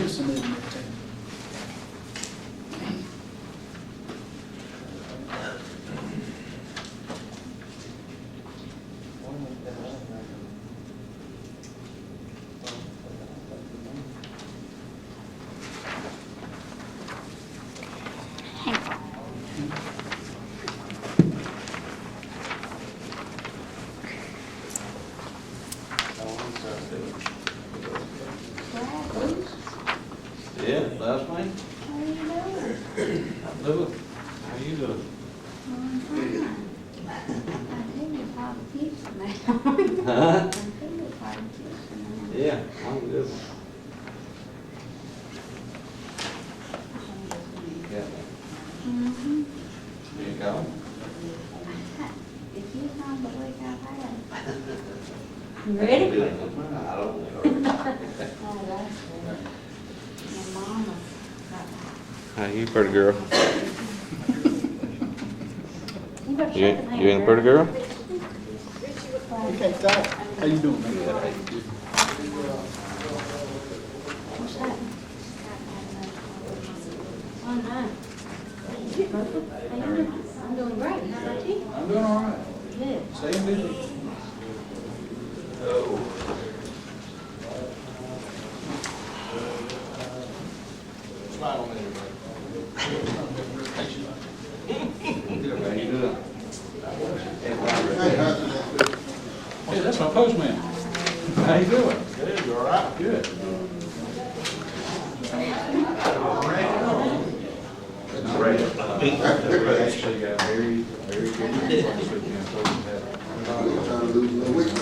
Peterson, isn't it? Yeah, that's me. How you doing? I'm doing. How you doing? I think you're politician now. Huh? I think you're politician now. Yeah, I'm good. Yeah. Mhm. You go. If you know the week I've had. You ready? I don't know. Oh, that's good. My mama got How you, pretty girl? You better You shake ain't, the you ain't hand, pretty girl? You can't talk. How you doing, man? What's that? Oh, no. How you doing? I'm doing great. How about you? I'm doing all right. Good. Staying busy. Smile on everybody. How you doing? Hey, that's my postman. How you doing? Good, you all right? Good. Actually got very, very good last weekend. So we had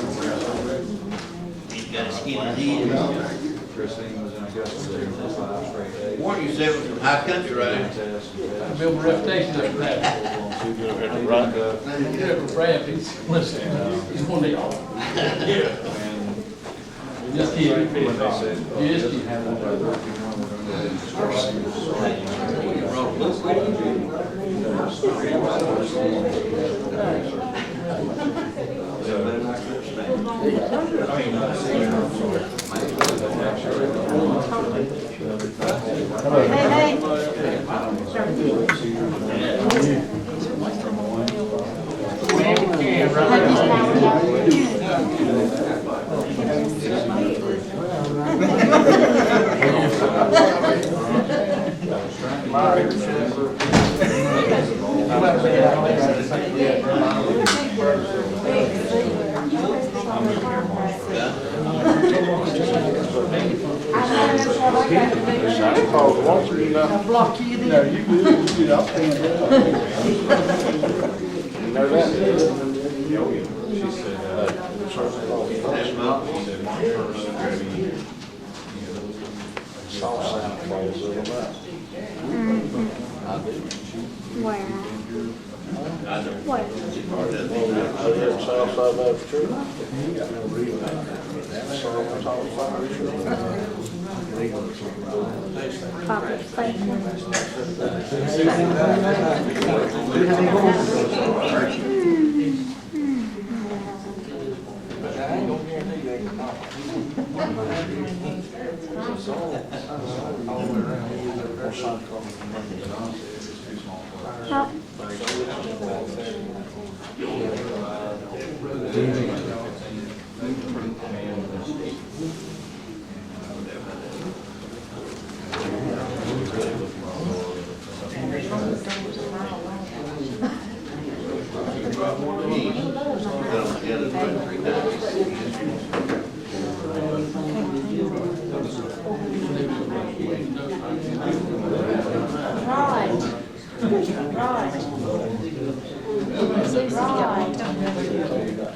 He's got a skinny head. Christine was in Augusta there for 5 straight days. Warren, you said it was from high country, right? Test. I built my reputation up for that. Right. Yeah, for Brad, he's, listen, he's one of y'all. Just kidding. When they said, Yes, doesn't you have one by working one, we're gonna go ahead and start. Block you then? No, you good, you good, I'll stand up. You know that? She said, That's not. she said, my first gravy, Saw Santa Claus in that. Where? I know. Where? I did south side of that tree. Saw it on fire. Public safety. Huh?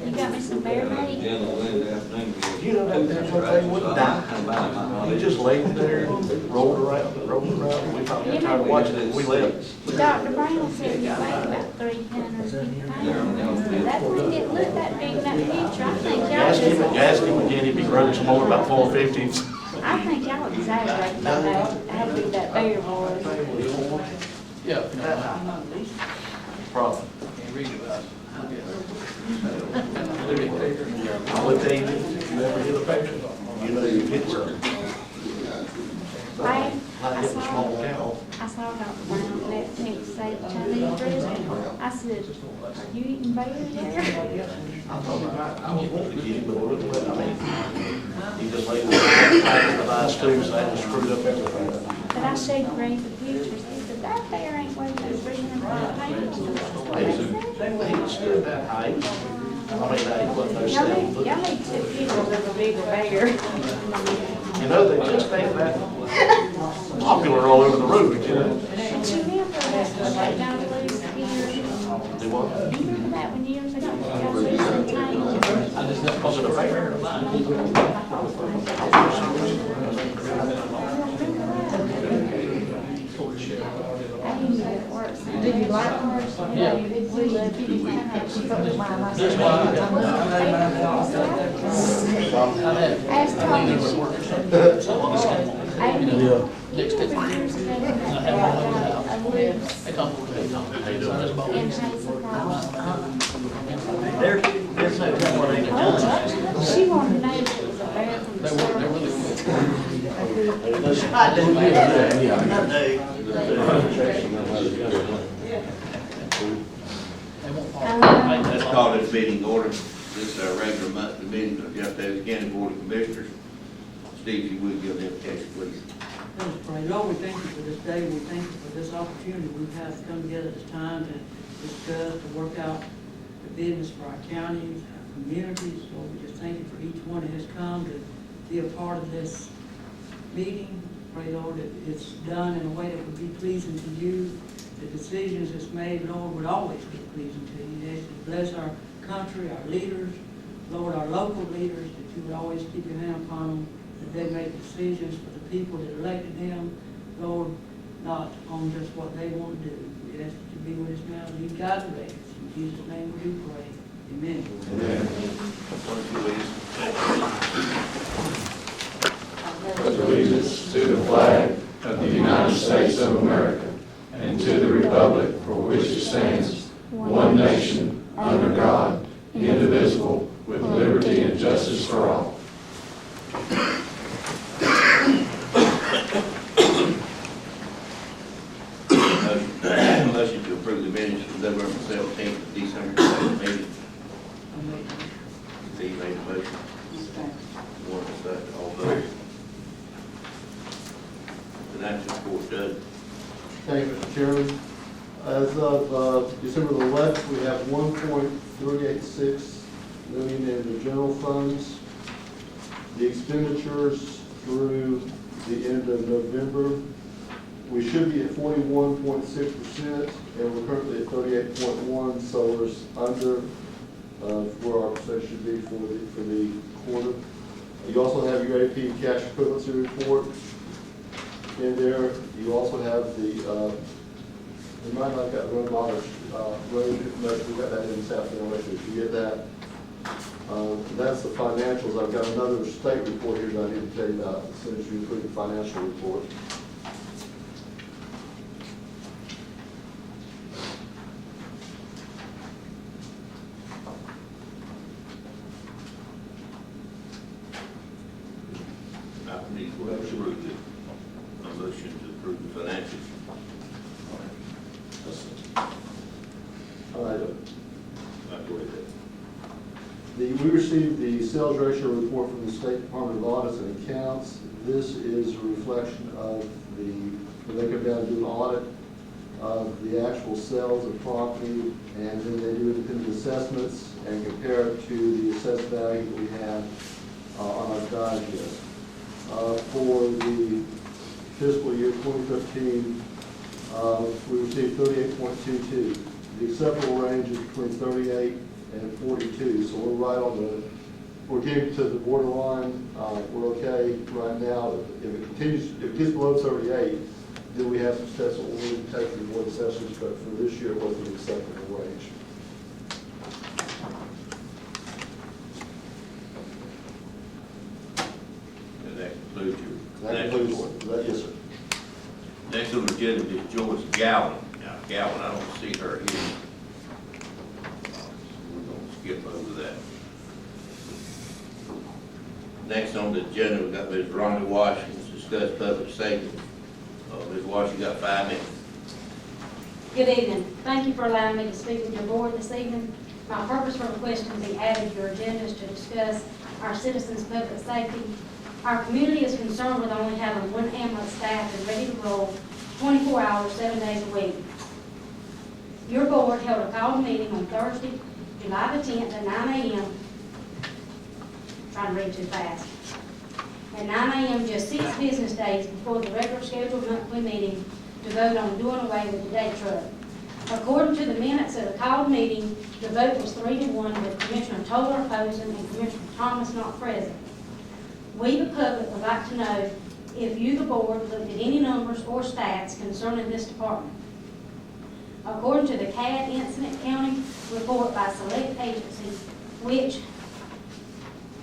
You got me some bear bait? yeah, the wind afternoon. You know that there's one thing wouldn't die. He just laid there, rolled around. We thought we were tired of watching it, we left. Dr. Brown said you weigh about 350 pounds. That thing didn't look that big in that picture. I think y'all Ask him just, again if he runs some more, about 450. I think y'all exaggerate about how big that bear was. Yeah. Problem. Can't read about it. I would tell you, if you ever get a paper, you know you hit something. I talked about and let me say Chinese restaurant. I said, are you eating bear there? I was wanting to get him, but I wouldn't let him. He just laid there, packing the ice cream, so I just screwed up everything. But I showed Ray the pictures. He said, that bear ain't weighing no 300 pounds. He's stood that height. I mean, they wasn't no Y'all seven need foot. to take pictures of a bigger bear. You know, they just ain't that popular all over the road, you know? But you remember that when they got loose here? Do what? You remember that when years ago, they got loose in town? Was it a bear? Did you like her? Yeah. We love you. That's why Ask Tony. Amy. Years ago, a loose in Hazel Park. There's no one they can do. She wanted to know if it was a bear from the store. I do. Let's call this meeting order. This is our regular monthly meeting of the County Board of Commissioners. Steve, if you would give the invitation, please. Let's pray. Lord, we thank you for this day. We thank you for this opportunity we've had to come together this time to discuss, to work out the business for our counties, our communities. Lord, we just thank you for each one that has come to be a part of this meeting. Pray, Lord, that it's done in a way that would be pleasing to you. The decisions that's made, Lord, would always be pleasing to you. That you bless our country, our leaders, Lord, our local leaders, that you would always keep your hand upon them, that they make decisions for the people that elected them, Lord, not on just what they want to do. We ask that you be with us now, lead, guide, and direct us. In Jesus' name we do pray. Amen. Allegiance to the flag of the United States of America and to the republic for which it stands, one nation, under God, indivisible, with liberty and justice for all. Motion to approve the minutes from November 17th, December 2nd meeting. Steve made a motion. Warren second, all those. Financial report, Doug. Thank you, Mr. Chairman. As of December the 11th, we have $1.386 million in the general funds. The expenditures through the end of November, we should be at 41.6%, and we're currently at 38.1%, so we're under where our percentage should be for the quarter. You also have your AP cash equivalency report in there. You also have the, you might not have got road mileage, road information. We got that in this afternoon, if you get that. That's the financials. I've got another state report here that I need to tell you about as soon as you include the financial report. I need to approve it. A motion to approve the financials. All right. Go ahead. We received the sales ratio report from the State Department of Audits and Accounts. This is a reflection of when they come down and do an audit of the actual sales of property, and then they do independent assessments and compare it to the assessed value that we have on our digest. For the fiscal year 2015, we received 38.22. The acceptable range is between 38 and 42, so we're right on we're getting to the borderline. We're okay right now. If it gets below 38, then we have some steps that we'll need to take to the board of sessions, but for this year, it was an acceptable range. And that concludes your. That concludes that, yes, sir. Next on the agenda is Joyce Gowan. Now, Gowan, I don't see her here. We're going to skip over that. Next on the agenda, we got Ms. Rhonda Washington to discuss public safety. Ms. Washington, you got 5 minutes. Good evening. Thank you for allowing me to speak with your board this evening. My purpose for requesting to be added to your agenda is to discuss our citizens' public safety. Our community is concerned with only having one ambulance staffed and ready to roll 24 hours, 7 days a week. Your board held a called meeting on Thursday, July the 10th at 9 a.m. Trying to read too fast. At 9 a.m., just 6 business days before the regular scheduled monthly meeting to vote on doing away with the day truck. According to the minutes of the called meeting, the vote was 3-1 with Commissioner Toller opposing and Commissioner Thomas not present. We, the public, would like to know if you, the board, looked at any numbers or stats concerning this department. According to the CAD Incident County report by select agencies, which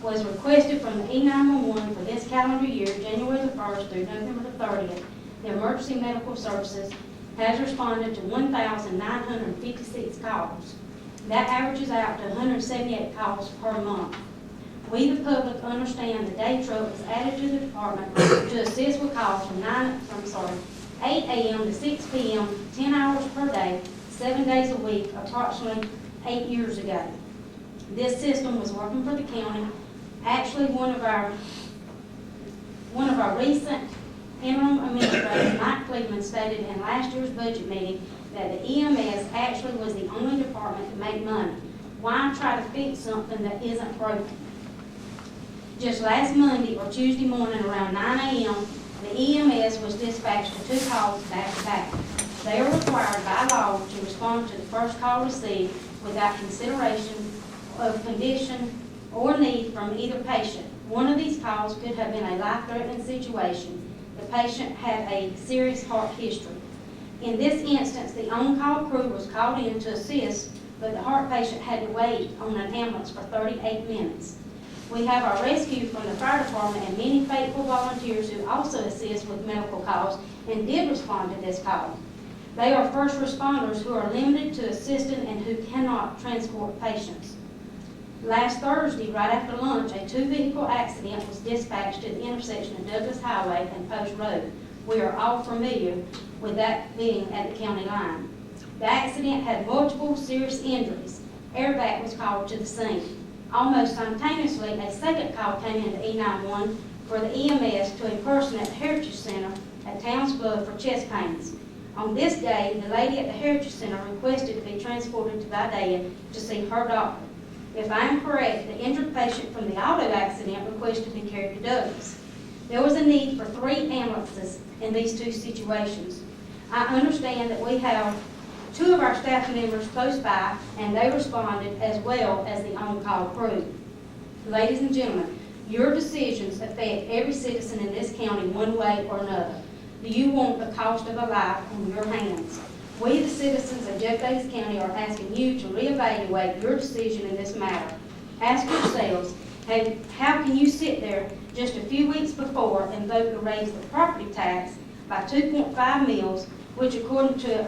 was requested from the E911 for this calendar year, January the 1st through November the 30th, the Emergency Medical Services has responded to 1,956 calls. That averages out to 178 calls per month. We, the public, understand the day truck was added to the department to assist with calls from 8 a.m. to 6 p.m., 10 hours per day, 7 days a week, approximately 8 years ago. This system was working for the county. Actually, one of our recent interim administrators, Mike Cleveland, stated in last year's budget meeting that the EMS actually was the only department to make money. Why try to fix something that isn't broken? Just last Monday or Tuesday morning around 9 a.m., the EMS was dispatched to 2 calls back to back. They are required by law to respond to the first call received without consideration of condition or need from either patient. One of these calls could have been a life-threatening situation. The patient had a serious heart history. In this instance, the on-call crew was called in to assist, but the heart patient had to wait on an ambulance for 38 minutes. We have our rescue from the fire department and many faithful volunteers who also assist with medical calls and did respond to this call. They are first responders who are limited to assisting and who cannot transport patients. Last Thursday, right after lunch, a 2-vehicle accident was dispatched to the intersection of Douglas Highway and Post Road. We are all familiar with that being at the county line. The accident had multiple serious injuries. Airback was called to the scene. Almost simultaneously, a second call came into E91 for the EMS to a person at the Heritage Center at Towns Club for chest pains. On this day, the lady at the Heritage Center requested to be transported to Vidalia to see her doctor. If I am correct, the injured patient from the auto accident requested to be carried to Douglas. There was a need for 3 ambulances in these 2 situations. I understand that we have 2 of our staff members close by, and they responded as well as the on-call crew. Ladies and gentlemen, your decisions affect every citizen in this county one way or another. Do you want the cost of a life on your hands? We, the citizens of Jeff Davis County, are asking you to reevaluate your decision in this matter. Ask yourselves, how can you sit there just a few weeks before and vote to raise the property tax by 2.5 mils, which according to a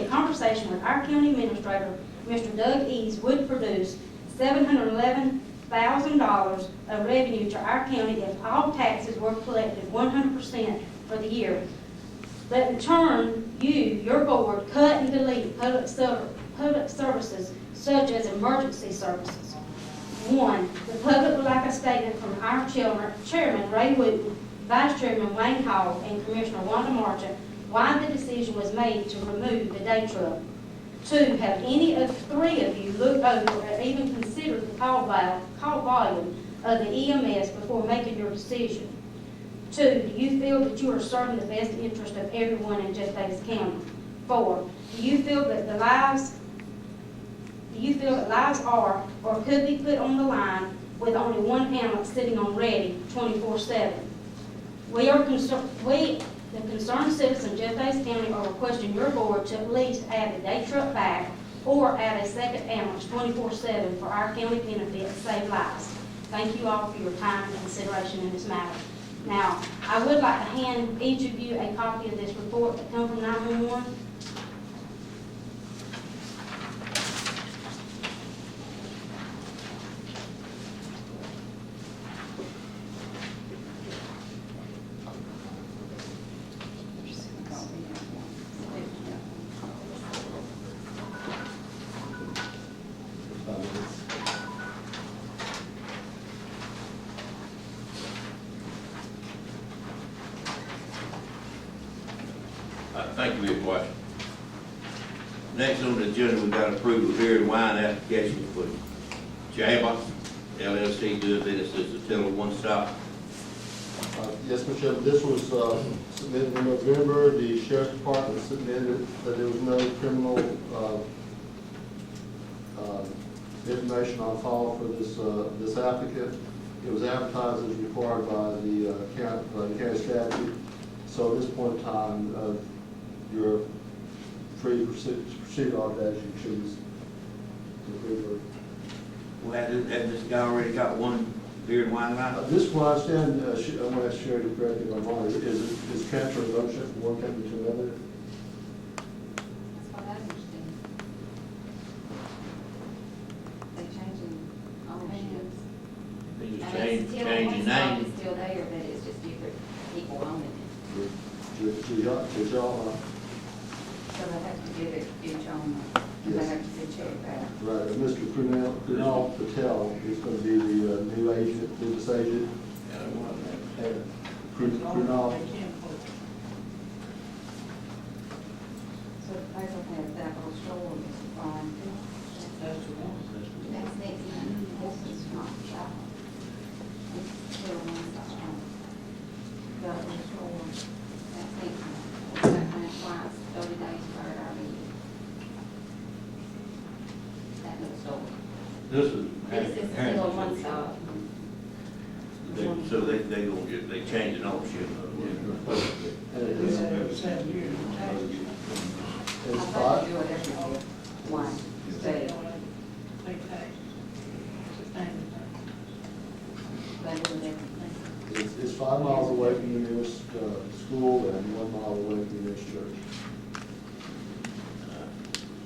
conversation with our county administrator, Mr. Doug Eads, would produce $711,000 of revenue to our county if all taxes were collected 100% for the year. But in turn, your board, cut and delete public services such as emergency services. 1, the public would like a statement from our chairman, Ray Wooten, Vice Chairman Wayne Hall, and Commissioner Wanda Marchant, why the decision was made to remove the day truck. 2, have any of 3 of you looked over or even considered the call volume of the EMS before making your decision? 2, do you feel that you are serving the best interest of everyone in Jeff Davis County? 4, do you feel that lives are or could be put on the line with only one ambulance sitting on ready 24/7? The concerned citizens of Jeff Davis County are requesting your board to at least add the day truck back or add a second ambulance 24/7 for our county benefit to save lives. Thank you all for your time and consideration in this matter. Now, I would like to hand each of you a copy of this report that comes from 911. Thank you, Mr. Washington. Next on the agenda, we've got approval of beer and wine application for Jabba LLC doing business as the Tiller One Stop. Yes, Mr. Chairman, this was submitted in November. The sheriff's department submitted that there was no criminal information on file for this applicant. It was advertised as required by the county statute. So at this point in time, you're free to proceed on that as you choose. Well, had this guy already got one beer and wine license? This one, I understand, I'm going to ask Sherry to correct me if I'm wrong, is transferring ownership from one company to another? That's what I understand. They changing ownership. They just I mean, changing One Stop name. is still there, but it's just different people owning it. To y'all, So they have to give it each owner, and they Yes. have to send check back. right, and Mr. Kunal Patel is going to be the new agent, business agent. Yeah, I want that. And They Kunal, can't vote. So the place will have that little store, Mr. Brian. That's the one. That's next month, this is not shop. It's still one stop. The little store, that's next month. That one applies 30 days prior to our meeting. That little store. This is. This is still one stop. So they gonna get, they changing ownership. They said every 7 years, taxes. I it's thought five, you do it every year. One, They instead, don't pay taxes. It's a standard thing. they do it every. it's 5 miles away from the nearest school and 1 mile away from the nearest church.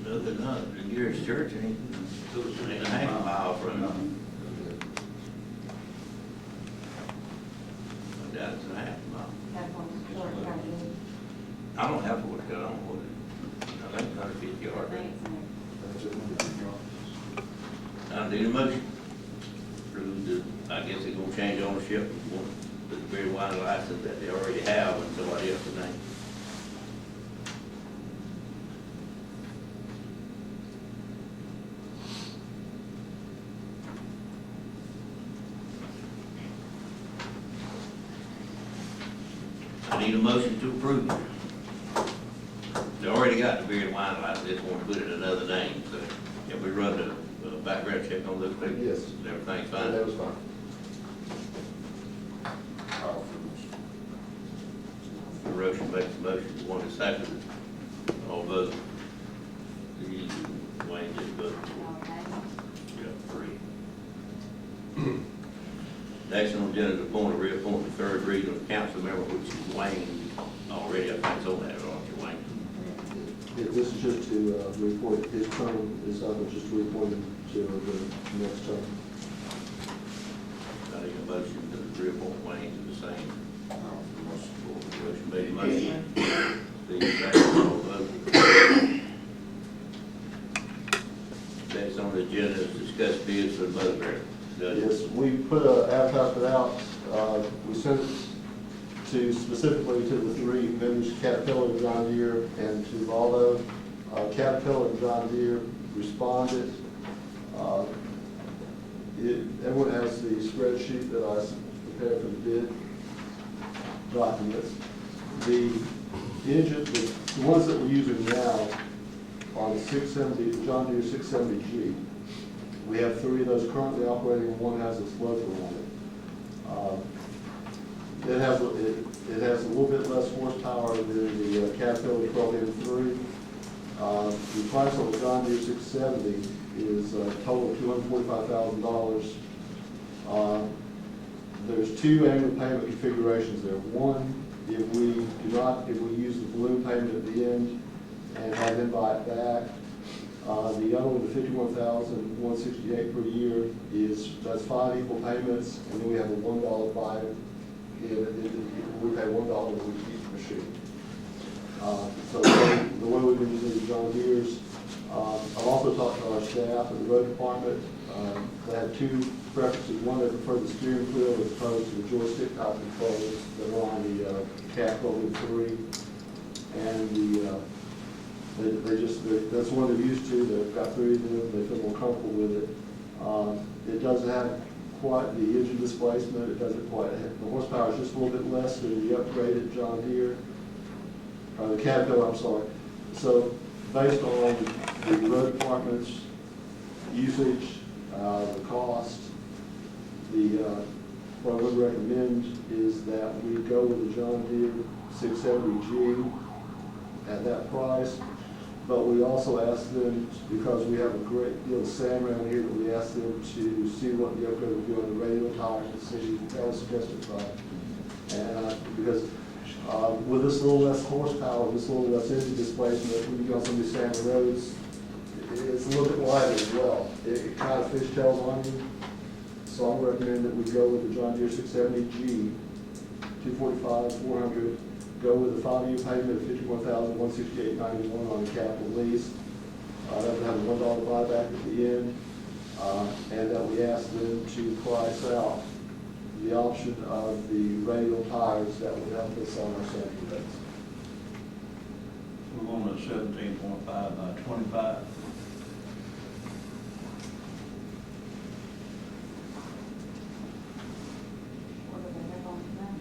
No, they're not, the nearest church ain't a half a mile from them. That's a half a mile. That one, short, right in. I don't have to work out on what I think 150 yards. I need a motion. I guess they're gonna change ownership of the beer and wine license that they already have in somebody else's name. I need a motion to approve it. They already got the beer and wine license, they just want to put it in another name, so if we run the background check on those people? Yes. Everything's That fine? was fine. The Roche makes the motion, one is second, all vote. Wayne just voted. Okay. You got 3. Next on the agenda is appoint or reappoint the third regional council member, which is Wayne already, I think, on that, aren't you, Wayne? This is just to report, his term is up, and just to report him to the next term. I need a motion to reappoint Wayne to the same. Motion made, motion. Steve, second, all vote. Next on the agenda is discuss bids for the motor grader. Yes, we put an advertisement out, we sent it to, specifically to the 3 vendors, Caterpillar, John Deere, and to Volvo. Caterpillar and John Deere responded. Everyone has the spreadsheet that I prepared for the bid documents. The engine, the ones that we're using now are the 670, John Deere 670G. We have 3 of those currently operating, and 1 has a floater on it. It has a little bit less horsepower than the Caterpillar 12M3. The price on the John Deere 670 is a total of $245,000. There's 2 annual payment configurations there. One, if we use the balloon payment at the end and have them buy it back. The other one, the $51,168 per year, that's 5 equal payments, and then we have a $1 buy. We pay $1 for each machine. So the way we've been using the John Deere's, I've also talked to our staff at the road department. They had 2 preferences. One, they prefer the steering wheel as opposed to the joystick type controls that are on the Caterpillar 3. and that's one they're used to, they've got three of them, they feel more comfortable with it. It doesn't have quite the engine displacement, it doesn't quite, the horsepower is just a little bit less than the upgraded John Deere, the Caterpillar, I'm sorry. So based on the road department's usage, the cost, what I would recommend is that we go with the John Deere 670G at that price. But we also ask them, because we have a great deal of sand around here, that we ask them to see what the upgrade will do on the radial tires to see that was justified. And because with this little less horsepower, this little less engine displacement, when you go on some of these sandy roads, it's a little bit lighter as well. It kind of fishtails on you. So I recommend that we go with the John Deere 670G, 245, 400. Go with a 5-year payment of $51,168.91 on a capital lease. That would have a $1 buyback at the end, and that we ask them to price out the option of the radial tires that would help us on our sandy roads. We're going to 17.5 by 25. What do they have on that?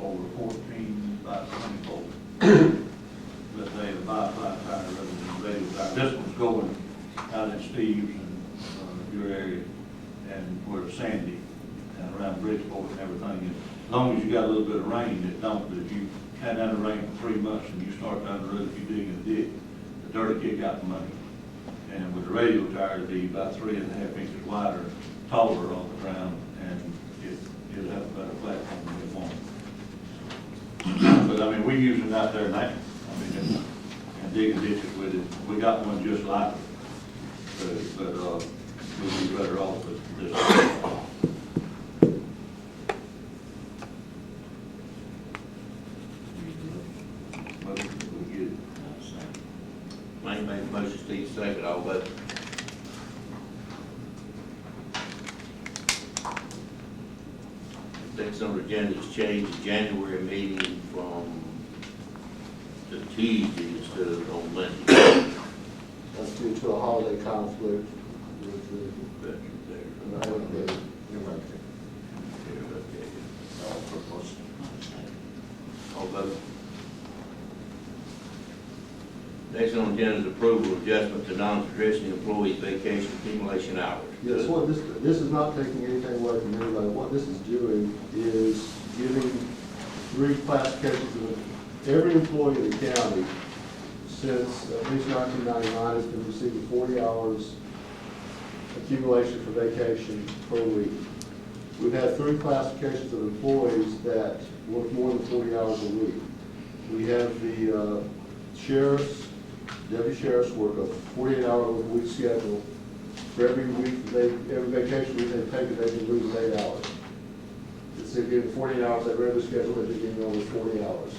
Over 14 by 24. But they have a flat tire rather than a radial tire. This one's going out in Steve's and your area, and where it's sandy, and around Bridgeport and everything. And as long as you got a little bit of rain, it don't. But if you had that rain for 3 months and you start down the road, if you dig in a ditch, the dirty kick out the money. And with the radial tire, it'd be about 3.5 inches wider, taller on the ground, and it'll have a better platform than it won't. But I mean, we use it out there now. I mean, and digging ditches with it. We got one just like it. But we'd be better off with this. Motion, we get it. Wayne made the motion, Steve second, all vote. Next on the agenda is change the January meeting from the Tuesday instead of on Monday. That's due to a holiday conflict with the Veterans Day. All vote. Next on the agenda is approval of adjustment to non-traditional employees' vacation accumulation hours. Yes, what this is not taking anything away from anybody. What this is doing is giving 3 classifications of every employee in the county since at least 1999 has been receiving 40 hours accumulation for vacation per week. We've had 3 classifications of employees that work more than 40 hours a week. We have the sheriffs, deputy sheriffs work a 48-hour-a-week schedule. For every week, every vacation week they've taken, they've been losing 8 hours. Instead of getting 48 hours at regular schedule, they've been getting only 40 hours.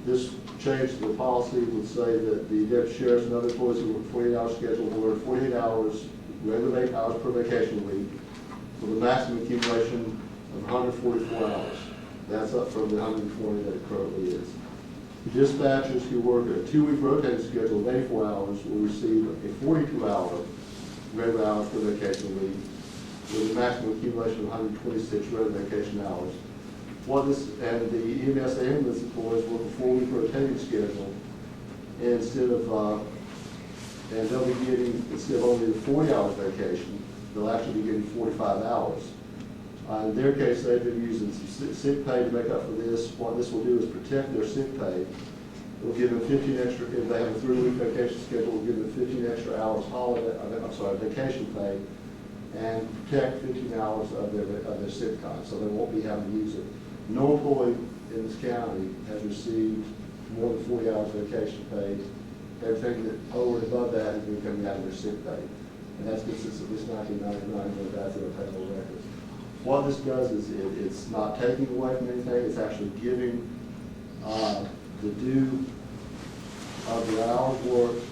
This change to the policy would say that the deputy sheriffs and other employees who work 48-hour schedule will earn 48 hours, regular 8 hours per vacation week, with a maximum accumulation of 144 hours. That's up from the 120 that it currently is. Dispatchers who work a 2-week rotating schedule of 84 hours will receive a 42-hour regular hours per vacation week, with a maximum accumulation of 126 regular vacation hours. And the EMS ambulance employees work a 4-week rotating schedule, and instead of only the 40 hours vacation, they'll actually be getting 45 hours. In their case, they've been using some sick pay to make up for this. What this will do is protect their sick pay. It will give them 15 extra, if they have a 3-week vacation schedule, we'll give them 15 extra hours vacation pay, and protect 15 hours of their sick time, so they won't be having to use it. No employee in this county has received more than 40 hours vacation pay. Everything that over and above that has been coming out of their sick pay. And that's been since at least 1999, going back through our payroll records. What this does is it's not taking away from anything, it's actually giving the due of the hours worked,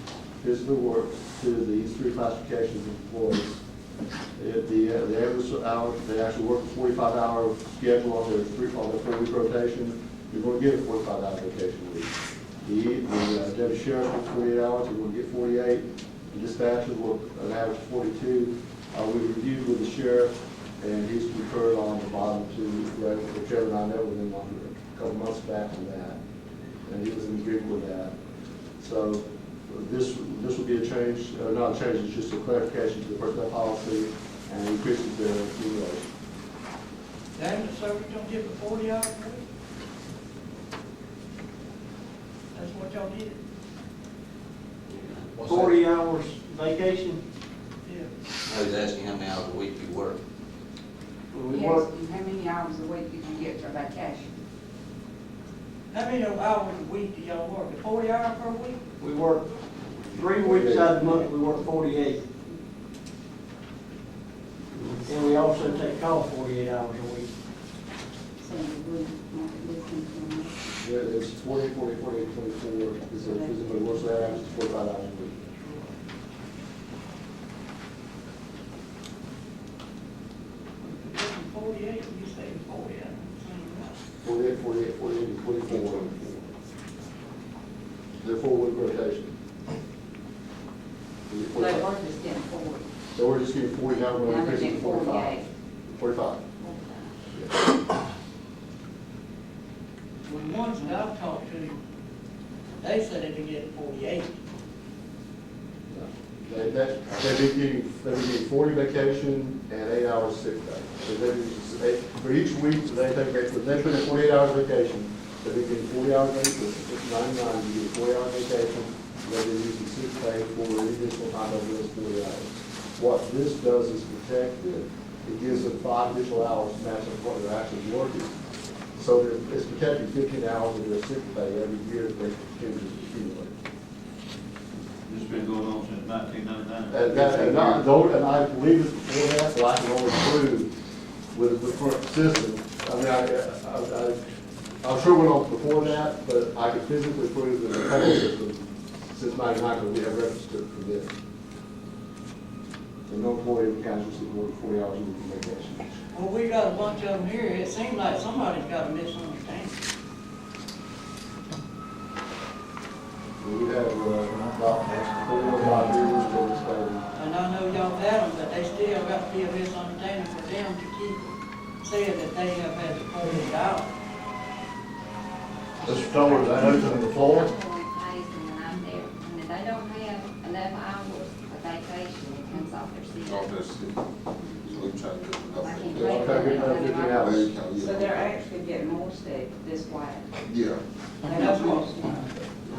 physical work, to these 3 classifications of employees The average hours, they actually work a 45-hour schedule on their 4-week rotation. You're going to get a 45-hour vacation week. The deputy sheriff works 48 hours, you're going to get 48. The dispatchers work an average of 42. We reviewed with the sheriff, and he's concurred on the bottom two, whichever, and I met with him on a couple months back on that, and he was in agreement with that. So this will be a change, not a change, it's just a clarification to the personnel policy and increases the accumulation. Damn, the service don't give a 40-hour week? That's what y'all did? 40 hours vacation. Yeah. I was asking how many hours a week you work. We Yes, work, and how many hours a week did you get for vacation? How many hours a week do y'all work? 40 hours per week? we work 3 weeks out of the month, we work 48. And we also take off 48 hours a week. So you would want to listen to them. Yeah, it's 40, 48, 24, is the works that average is 45 hours a week. From 48, you say 40, I don't think that's 48, 48, 48, and 24. They're 4-week rotation. They were just getting 40. So we're just getting 40 hours, we're Now they're increasing to getting 45. 45. Well, the ones that I've talked to, they said they could get 48. They've been getting 40 vacation and 8 hours sick day. So for each week, they take, if they put in 48 hours vacation, they've been getting 40 hours vacation, it's 99, you get 40 hours vacation, they've been using sick pay for any additional time over those 40 hours. What this does is protect it. It gives them 5 additional hours to match up what they're actually working. So it's protecting 15 hours of their sick pay every year that they continue to accumulate. This has been going on since 1999. And I believe it's before that, so I can only prove with the current system. I mean, I'm sure it went on before that, but I can physically prove that the current system since 99, because we have reference to it from this. So no employee of the county receives more than 40 hours a week of vacation. Well, we got a bunch of them here. It seems like somebody's got a misunderstanding. We have about 4 or 5 years to explain. And I know y'all had them, but they still got to be a misunderstanding for them to keep saying that they have had the 40 hours. Mr. Towers, I know on the floor. I'm going crazy when I'm there. And if they don't have enough hours of vacation, it comes off their seat. Off that shit. So we try to get enough. I can't Yeah, wait okay, for good, them. 15 hours. So they're actually getting more sick this way. Yeah. And that's what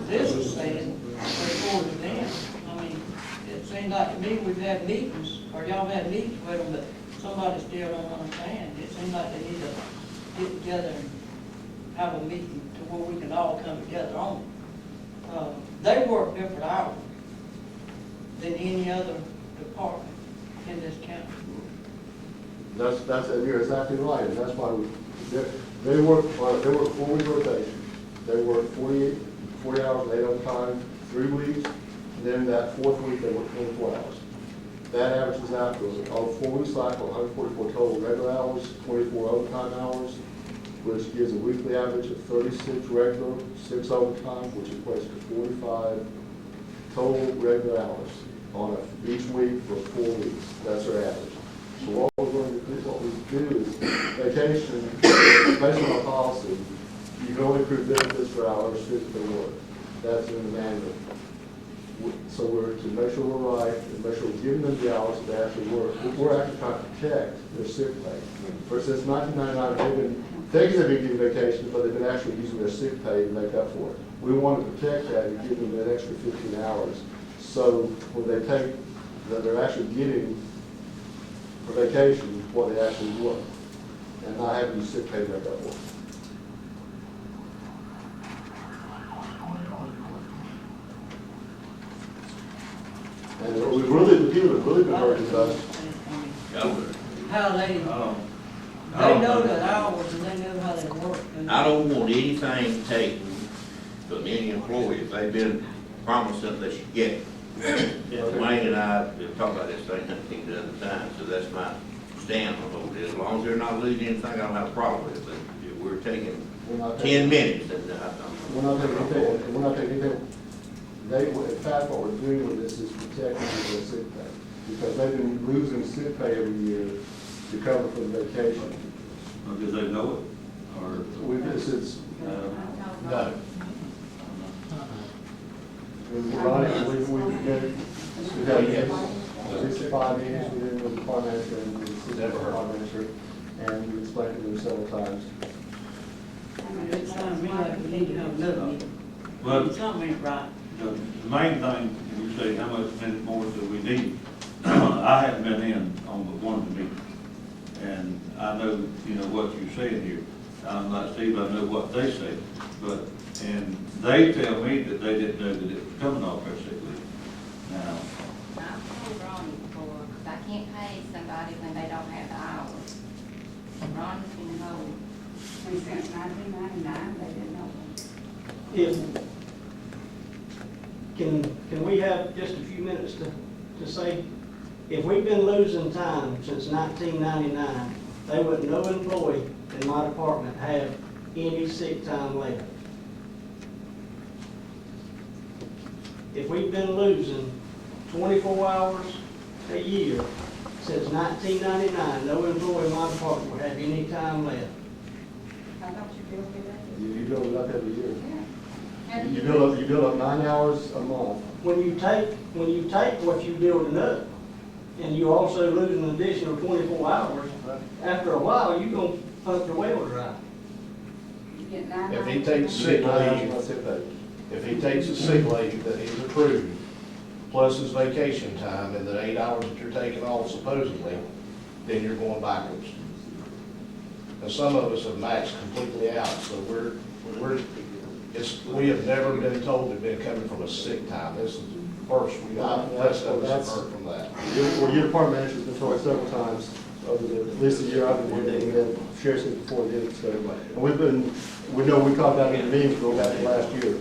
this is saying, according to them. I mean, it seems like to me we've had meetings, or y'all had meetings with them, but somebody still don't understand. It seems like they need to get together and have a meeting to where we can all come together on it. They work different hours than any other department in this county. You're exactly right, and that's why they work 4-week rotation. They work 40 hours, 8 overtime, 3 weeks, and then that 4th week, they work 24 hours. That averages out to a 4-week cycle, 144 total regular hours, 24 overtime hours, which gives a weekly average of 36 regular, 6 overtime, which equates to 45 total regular hours on each week for 4 weeks. That's our average. So what we do is vacation, based on our policy, you can only accrue benefits for hours physically worked. That's in the manual. So we're to make sure we're right and make sure we're giving them the hours that they actually work. We're actually trying to protect their sick pay. For since 1999, they've been getting vacation, but they've been actually using their sick pay to make up for it. We want to protect that and give them that extra 15 hours. So when they take, that they're actually getting for vacation what they actually work, and not having to sick pay to make up for it. And what we've really, the people have really been hurting us. How they know the hours and they know how they work. I don't want anything taken from any employee if they've been promised that they should get Wayne and I have talked about this thing 100 other times, so that's my stand on it. As long as they're not losing anything, I don't have a problem with it, but if we're taking We're not 10 minutes, then We're not taking anything, we're not taking anything. In fact, what we're doing with this is protecting their sick pay. Because they've been losing sick pay every year to cover for the vacation. Because they know it, or? It's, No. we've had 65 meetings with the farm manager and the assistant farm manager, and we explained to them several times. It sounds to me like we need to have another meeting. Well, Something ain't right. the main thing, you say, how much minutes more do we need? I haven't been in on the one of the meetings, and I know, you know, what you're saying here. I'm like Steve, I know what they say, but, and they tell me that they didn't know that it was coming off their sick leave. Now, I've told Ronnie before, because I can't pay somebody when they don't have the hours. Ronnie's been told. Since 1999, they didn't know. Can we have just a few minutes to say, if we've been losing time since 1999, they wouldn't, no employee in my department have any sick time left. If we've been losing 24 hours a year since 1999, no employee in my department would have any time left. I thought you built it up. You build it up every year. How do You build up 9 hours a month. When you take what you building up, and you also lose an additional 24 hours, after a while, you're gonna pump the well dry. You get 9 If he hours takes a sick month? leave, That's it, baby. if he takes a sick leave that he's approved, plus his vacation time, and the 8 hours that you're taking off supposedly, then you're going backwards. And some of us have maxed completely out, so we have never been told we've been coming from a sick time. This is the first rest of us have heard from that. Well, your department manager's been told several times, over the, at least the year I've been here, and then Sheriff said before the end, so. And we know we talked about it in the meetings going back to last year.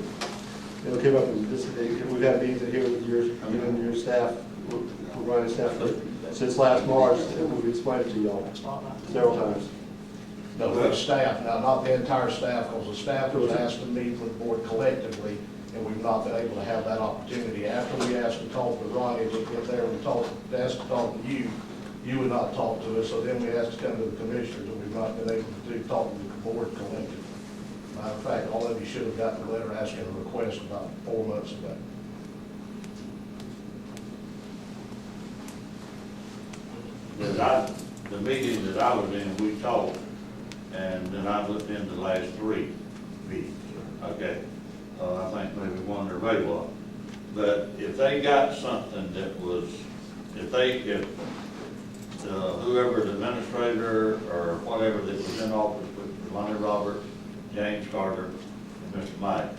It'll come up in this, we've had meetings in here with your staff, with Ryan's staff, since last March, and we've explained it to y'all several times. No, the staff, now not the entire staff, because the staff was asked to meet with the board collectively, and we've not been able to have that opportunity. After we asked to talk to Ronnie, we get there and asked to talk to you, you would not talk to us, so then we asked to come to the commissioners, and we've not been able to talk to the board collectively. Matter of fact, all of you should have gotten a letter asking a request about 4 months ago. the meeting that I was in, we talked, and then I looked into the last 3 meetings. Okay, I think maybe one or maybe one. But if they got something that was, if whoever the administrator or whatever that was in office with Lonnie Roberts, James Carter, and Mr. Mike,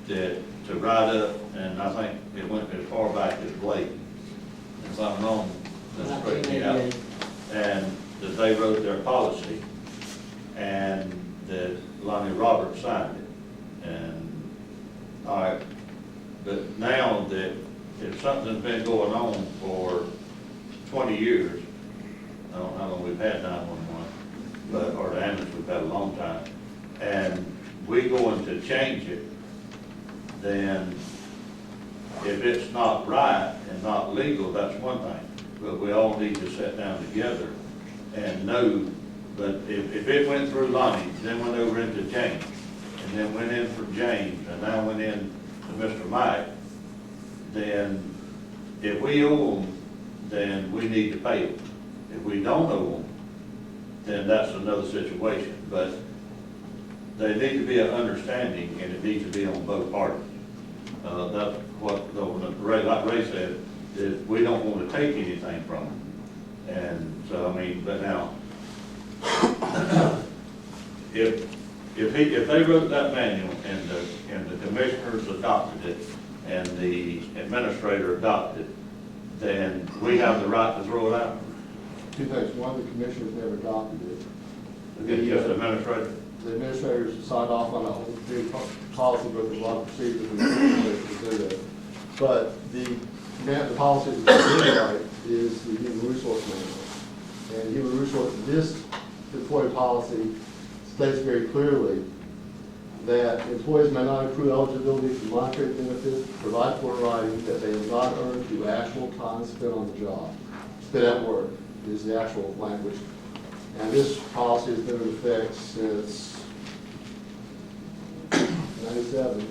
to write up, and I think it went as far back as Blake, if I'm wrong, let's straighten me out. And that they wrote their policy, and that Lonnie Roberts signed it. And, all right, but now that if something's been going on for 20 years, I don't know how long we've had 911, but, or the ambulance, we've had a long time, and we going to change it, then if it's not right and not legal, that's one thing. But we all need to sit down together and know, but if it went through Lonnie, then went over into James, and then went in for James, and now went in to Mr. Mike, then if we owe them, then we need to pay them. If we don't owe them, then that's another situation. But they need to be an understanding, and it needs to be on both parties. That's what, like Ray said, is we don't want to take anything from them. And so, I mean, but now, if they wrote that manual and the commissioners adopted it and the administrator adopted it, then we have the right to throw it out. 2 things. One, the commissioners never adopted it. It's just the administrator. The administrators signed off on a whole big policy book with a lot of procedures and to do that. But the the policy that's in right is the human resource manual. And human resource, this employee policy states very clearly that employees may not accrue eligibility for monetary benefits, provide for writing that they have not earned through actual time spent on the job. Spent at work is the actual language. And this policy has been in effect since 97.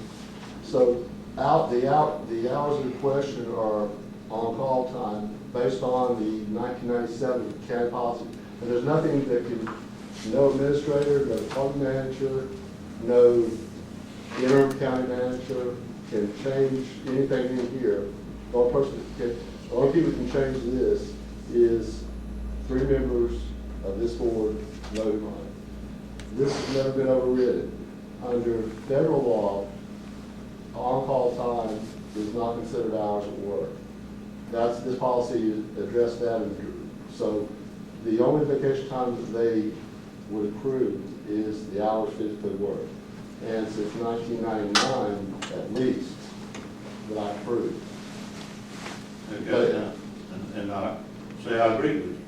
So the hours in question are on-call time based on the 1997 county policy. And there's nothing that can, no administrator, no department manager, no interim county manager can change anything in here. The only people who can change this is 3 members of this board voting on it. This has never been overridden. Under federal law, on-call time is not considered hours of work. This policy addressed that. So the only vacation time that they would accrue is the hours physically worked. And since 1999, at least, that I approved. Okay, and I say I agree with you,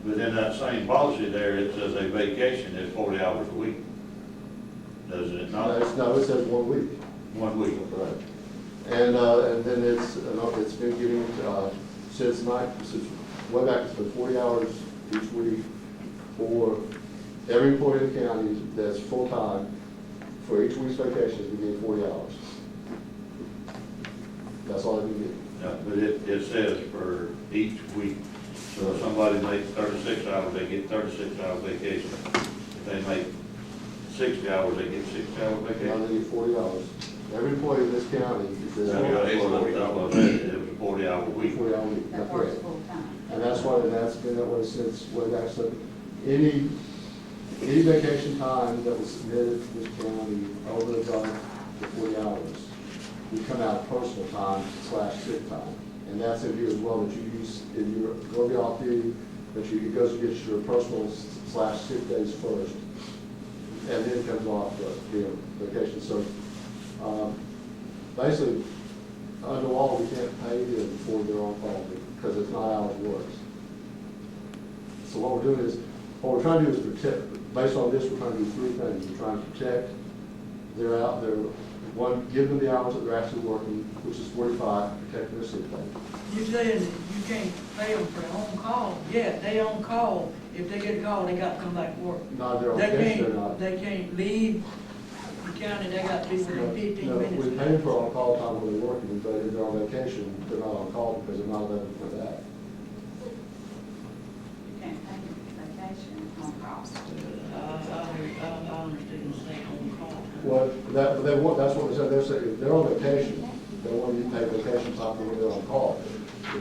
but in that same policy there, it says a vacation is 40 hours a week. Does it not? No, it says 1 week. 1 week. Right. And then it's been getting, since way back, it's been 40 hours each week for every employee in the county that's full-time. For each week's vacation, it's been getting 40 hours. That's all they can get. Yeah, but it says for each week. So if somebody makes 36 hours, they get 36 hours vacation. If they make 60 hours, they get 60 hours Now vacation. they get 40 hours. Every employee in this county is It was a 40-hour week. 40 hour week. That That's works correct. full-time. And that's why, that's been that way since way back. So any vacation time that was submitted to this county over and above the 40 hours would come out of personal time / sick time. And that's in here as well, that you use, if you're going to be off duty, but it goes against your personal / sick days first. And then it comes off the vacation. So basically, under law, we can't pay them for their own call because it's not hours worked. So what we're doing is, what we're trying to do is protect, based on this, we're trying to do 3 things. We're trying to protect one, give them the hours that they're actually working, which is 45, protect their sick pay. You saying that you can't pay them for their own call? Yeah, they on call. If they get a call, they got to come back to work. Not their own They vacation, can't, they're not. they can't leave the county, they got to be within 15 No, minutes. we pay them for on-call time when they're working, but if they're on vacation, they're not on call because they're not eligible for that. You can't pay them for vacation on cost. I understand saying on call. Well, that's what we said, they're saying, if they're on vacation, they want you to pay vacation time for when they're on call.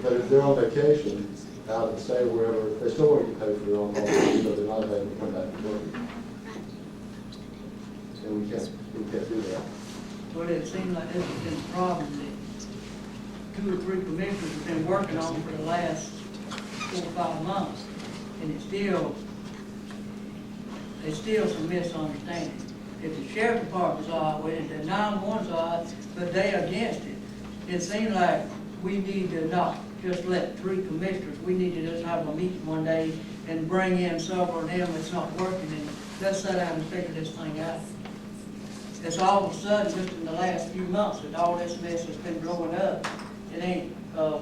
But if they're on vacation, out of the state or wherever, they still want you to pay for their own call, even though they're not able to come back to work. And we can't do that. Well, it seems like this has been a problem that 2 or 3 commissioners have been working on for the last 4 or 5 months. And there's still some misunderstanding. If the sheriff department's all right with it, the 911's all right, but they against it. It seems like we need to not just let 3 commissioners, we need to just have a meeting one day and bring in several of them that's not working, and let's sit down and figure this thing out. It's all of a sudden, just in the last few months, that all this mess has been blowing up. It ain't, a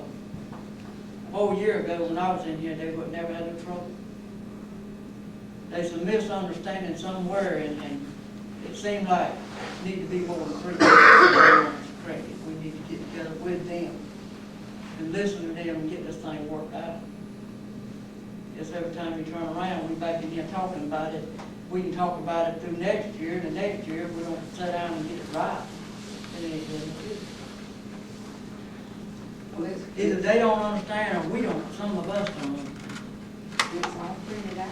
whole year ago when I was in here, they would never had no trouble. There's a misunderstanding somewhere, and it seemed like need to be more than 3 people. We need to get together with them and listen to them and get this thing worked out. Just every time we turn around, we back in here talking about it. We can talk about it through next year, and the next year, if we don't sit down and get it right, it ain't gonna do. Well, it's Either they don't understand, or we don't, some of us don't. it's all printed out,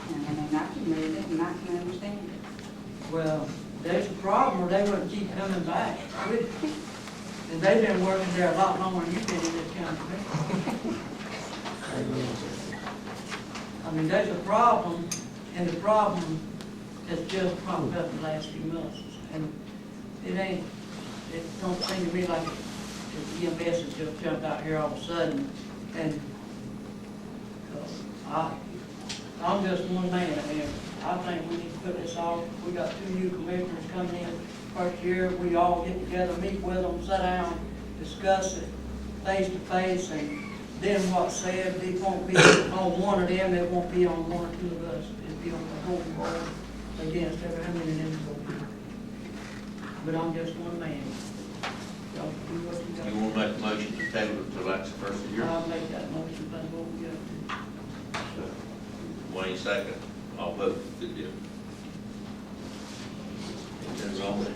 and I mean, I can read it and I can understand it. Well, there's a problem, or they wouldn't keep coming back with it. And they've been working there a lot longer than you've been in this county. I mean, there's a problem, and the problem has just popped up in the last few months. And it don't seem to me like EMS has just jumped out here all of a sudden, and I'm just one man, and I think we need to put this off. We got 2 new commissioners coming in first year. We all get together, meet with them, sit down, discuss it face to face, and then what's said, it won't be on one of them, it won't be on 1 or 2 of us. It'll be on the whole board against every, how many of them will be. But I'm just one man. Y'all do what you got. You want to make a motion to table it till that's the first of the year? I'll make that motion, that's what we got to. Wayne second, all vote, good deal. Anything wrong with it?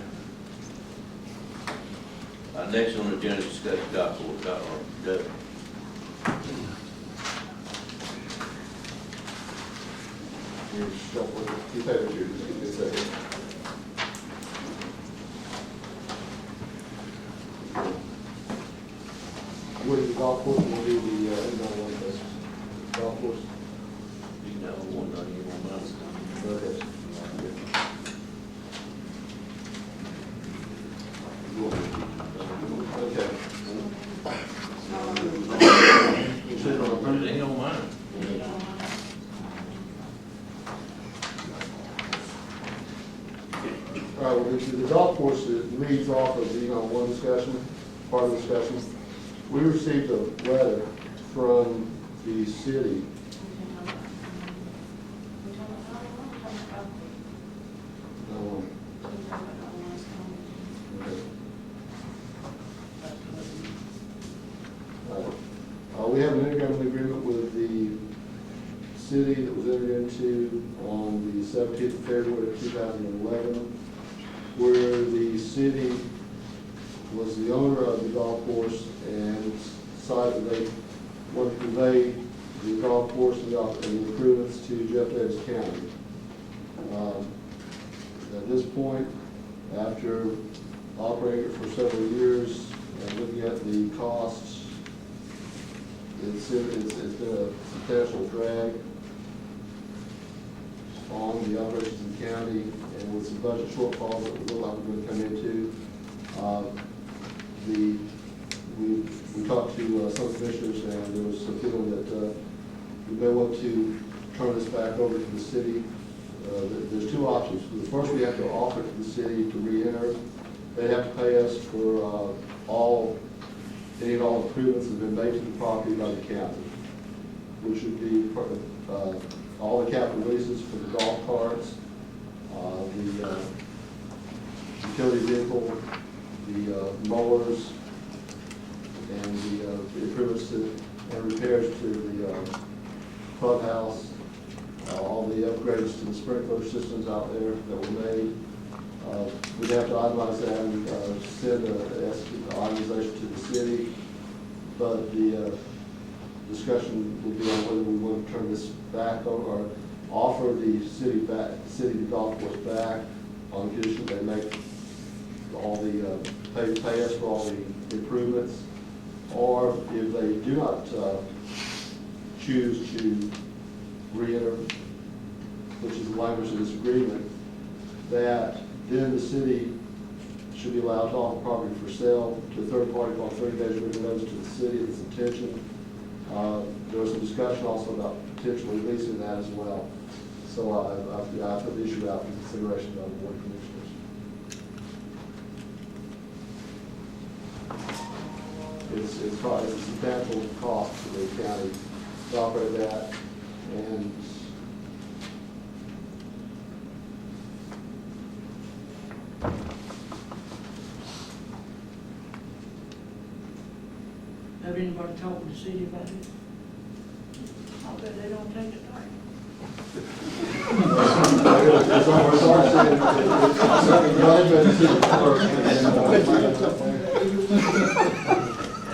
Next on the agenda, discuss dock board, Doug. You're shuffling, you take it, you just give me a second. What is the golf course, will be the, one place, golf course? You know, one on you, 1 month. Okay. Okay. It ain't on mine. All right, well, the golf course leads off of the, one discussion, part of the discussion. We received a letter from the city. We have an intergovernmental agreement with the city that was entered into on the 17th of February of 2011, where the city was the owner of the golf course and decided that they wanted to convey the golf course and the improvements to Jeff Davis County. At this point, after operating it for several years and looking at the costs, it's been a substantial drag on the operations in the county, and with some budget shortfalls that we look like we're going to come into. We talked to some commissioners, and there was a feeling that we may want to turn this back over to the city. There's 2 options. The first, we have to offer it to the city to re-enter. They have to pay us for any and all improvements that have been made to the property by the county, which would be all the capital leases for the golf carts, the utility vehicle, the mowers, and the improvements and repairs to the clubhouse, all the upgrades to the sprinkler systems out there that were made. We'd have to itemize that and send an itemization to the city, but the discussion would be on whether we want to turn this back or offer the city the golf course back on condition they make all the pay us for all the improvements, or if they do not choose to re-enter, which is the language of this agreement, that then the city should be allowed to offer property for sale to a third party called 30 days written notice to the city of its intention. There was some discussion also about potentially leasing that as well. So I put the issue out for consideration by the board of commissioners. It's a substantial cost to the county to operate that, and Have anybody talked with the city about it? I bet they don't take the time.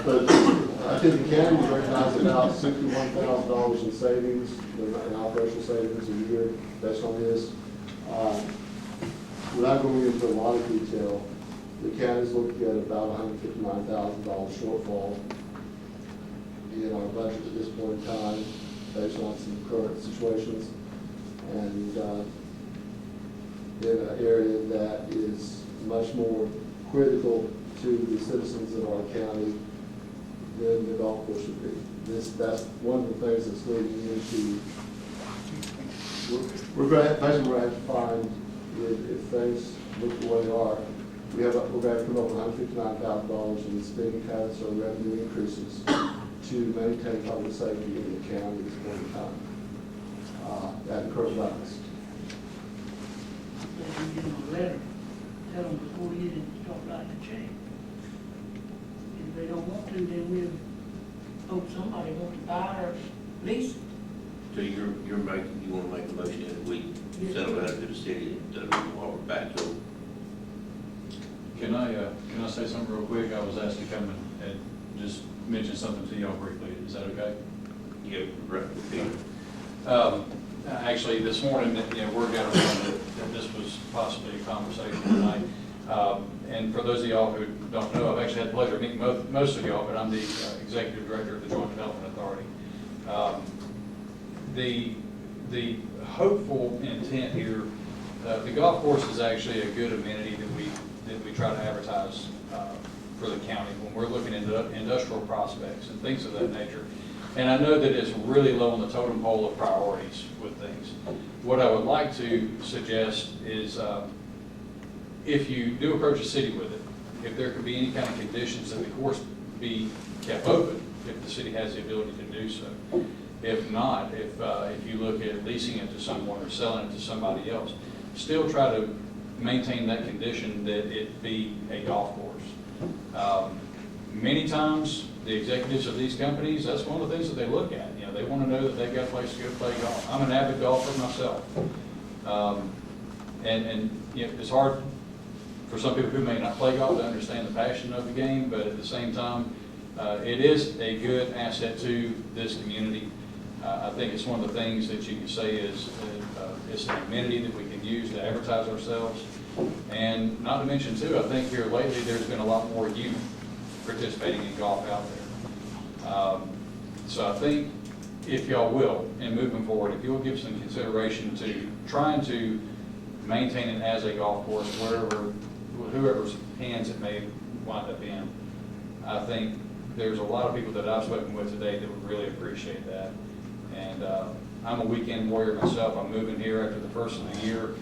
But I think the county was recognized about $61,000 in savings, in operational savings a year based on this. Without going into a lot of detail, the county's looking at about $159,000 shortfall in our budget at this point in time, based on some current situations, and in an area that is much more critical to the citizens of our county than the golf course would be. That's one of the things that's leading into, we're going to, basically we're going to have to find, if things look the way they are, we're going to come up with $159,000 in spending cuts or revenue increases to maintain public safety in the county at this point in time. That occurs last. So you get them a letter, tell them before you even start writing a check. If they don't want to, then we'll hope somebody wants to buy or lease it. So you're making, you wanna make a motion that we send a letter to the city that we'll back to. Can I say something real quick? I was asked to come and just mention something to y'all briefly. Is that okay? Yeah, right. Actually, this morning, word got around that this was possibly a conversation tonight. And for those of y'all who don't know, I've actually had the pleasure of meeting most of y'all, but I'm the executive director of the Joint Development Authority. The hopeful intent here, the golf course is actually a good amenity that we try to advertise for the county when we're looking into industrial prospects and things of that nature. And I know that it's really low on the totem pole of priorities with things. What I would like to suggest is if you do approach a city with it, if there could be any kind of conditions that the course be kept open, if the city has the ability to do so. If not, if you look at leasing it to someone or selling it to somebody else, still try to maintain that condition that it be a golf course. Many times, the executives of these companies, that's one of the things that they look at. You know, they want to know that they've got a place to go play golf. I'm an avid golfer myself. And you know, it's hard for some people who may not play golf to understand the passion of the game, but at the same time, it is a good asset to this community. I think it's one of the things that you can say is it's an amenity that we can use to advertise ourselves. And not to mention too, I think here lately there's been a lot more youth participating in golf out there. So I think if y'all will, and moving forward, if you'll give some consideration to trying to maintain it as a golf course, whoever's hands it may wind up in, I think there's a lot of people that I've spoken with today that would really appreciate that. And I'm a weekend warrior myself. I'm moving here after the first of the year.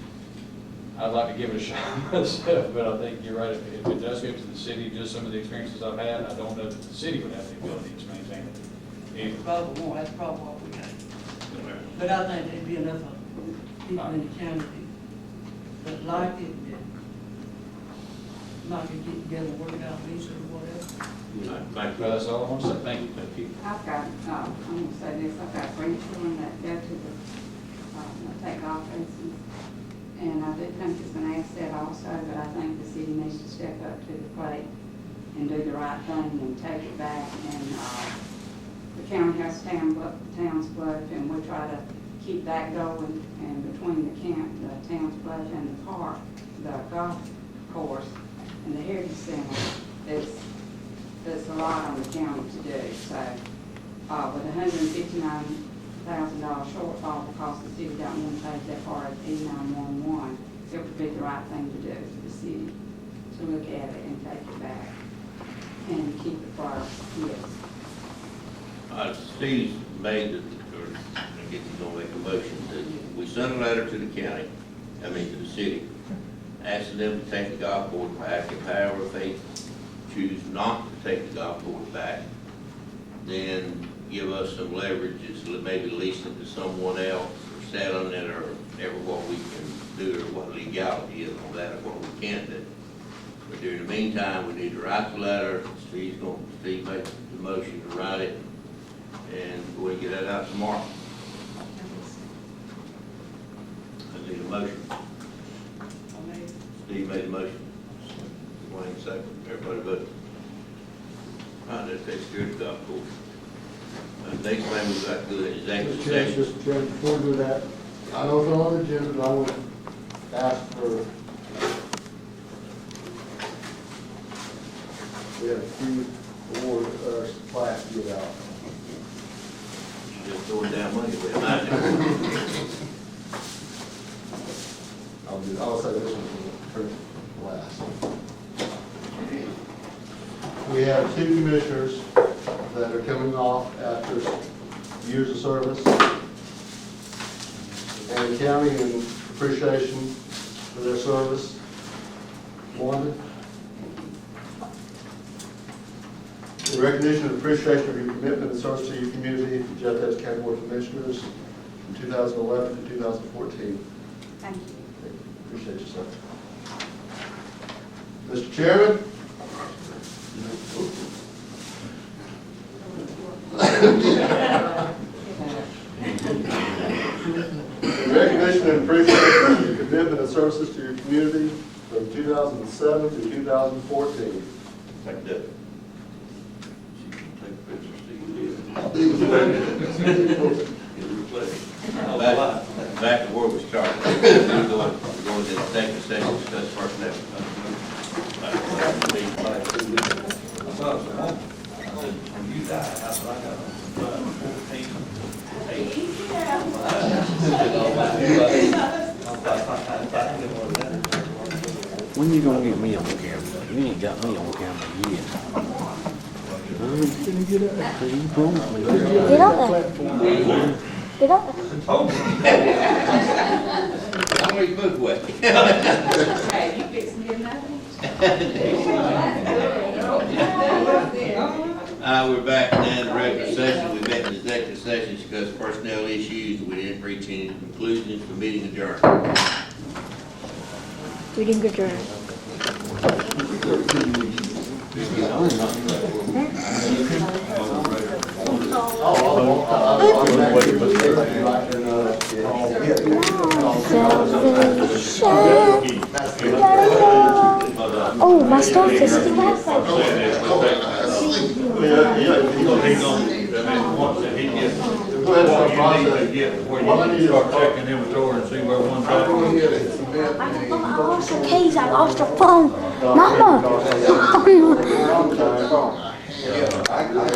I'd like to give it a shot myself, but I think you're right. If it does go to the city, just some of the experiences I've had, I don't know that the city would have the ability to maintain it. Probably won't, that's probably what we got. But I think there'd be enough people in the county that like it, that might could get together and work out lease or whatever. Thank you. Well, that's all I want to say. Thank you. Thank you. I've got, I'm gonna say this, I've got three children that go to the, take golf lessons. And I do think it's an asset also, but I think the city needs to step up to the plate and do the right thing and take it back. And the county has Town's Bluff, and we try to keep that going. And between the Town's Bluff and the park, the golf course, and the Heritage Center, there's a lot on the county to do. So with $159,000 shortfall because the city don't want to take that far as E911, it would be the right thing to do for the city to look at it and take it back and keep it for our kids. Steve made, or I guess he's gonna make a motion that we send a letter to the county, to the city, asking them to take the golf course back, and however if they choose not to take the golf course back, then give us some leverage, it's maybe leasing it to someone else, or selling it, or ever what we can do, or what legality is on that, or what we can do. But during the meantime, we need to write the letter. Steve made the motion to write it, and we'll get that out tomorrow. I need a motion. Steve made the motion. Wayne second. Everybody vote. All right, that takes care of the golf course. Next thing we've got to do is executive session. Mr. Chairman, before we do that, I know it's on the agenda, but I want to ask for, we have a few award, class to give out. Just throwing down money with it. I'll say this one for last. we have 2 commissioners that are coming off after years of service. And the county in appreciation for their service. Wanda? In recognition and appreciation of your commitment and service to your community, Jeff Davis County Board of Commissioners from 2011 to 2014. Thank you. Appreciate you, sir. Mr. Chairman? In recognition and appreciation of your commitment and services to your community from 2007 to 2014. Like that. Take pictures, Steve. Back to where we started. We're going to the executive session, discuss personnel. When you die, that's what I got. 14. When you gonna get me on camera? You ain't got me on camera yet. I'm gonna get up there, you promised me. Get up there. Get up there. I'm ready to move away. Hey, you fixing to get nothing? We're back now in the regular session. We met in the executive session, discussed personnel issues. We didn't reach any conclusions. The meeting adjourned. We didn't get your. Oh, my starfish is outside. Go ahead and process. Before you start checking inventory and see where one's at. I lost her keys. I lost her phone. Mama.